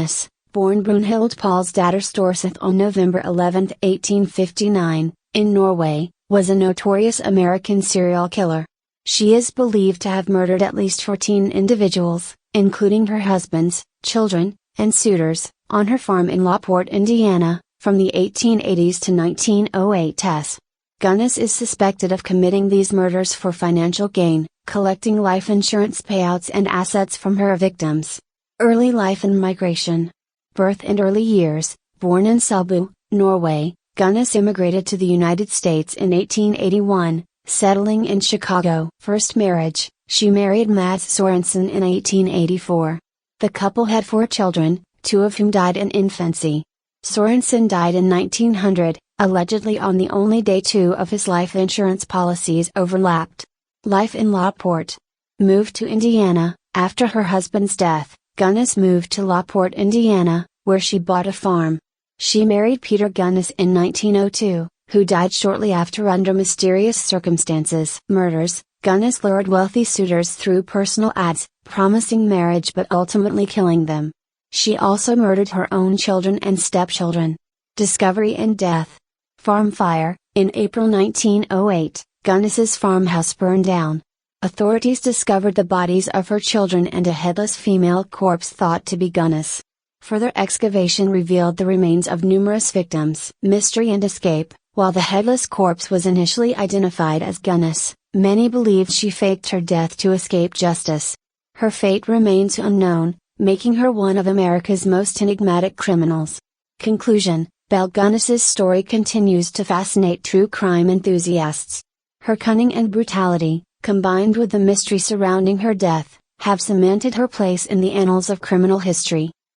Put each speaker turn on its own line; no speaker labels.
Gunnes, born Brunhild Paulsdatter Storseth on November 11, 1859, in Norway, was a notorious American serial killer. She is believed to have murdered at least 14 individuals, including her husbands, children, and suitors, on her farm in Lockport, Indiana, from the 1880s to 1908s. Gunnes is suspected of committing these murders for financial gain, collecting life insurance payouts and assets from her victims. Early life and migration. Birth and early years. Born in Selbu, Norway, Gunnes immigrated to the United States in 1881, settling in Chicago. First marriage, she married Mads Sorensen in 1884. The couple had 4 children, 2 of whom died in infancy. Sorensen died in 1900, allegedly on the only day 2 of his life insurance policies overlapped. Life in Lockport. Moved to Indiana. After her husband's death, Gunnes moved to Lockport, Indiana, where she bought a farm. She married Peter Gunnes in 1902, who died shortly after under mysterious circumstances. Murders. Gunnes lured wealthy suitors through personal ads, promising marriage but ultimately killing them. She also murdered her own children and stepchildren. Discovery and Death. Farm Fire. In April 1908, Gunness's farmhouse burned down. Authorities discovered the bodies of her children and a headless female corpse thought to be Gunness. Further excavation revealed the remains of numerous victims. Mystery and Escape. While the headless corpse was initially identified as Gunness, many believed she faked her death to escape justice. Her fate remains unknown, making her one of America's most enigmatic criminals. Conclusion. Belle Gunness's story continues to fascinate true crime enthusiasts. Her cunning and brutality, combined with the mystery surrounding her death, have cemented her place in the annals of criminal history.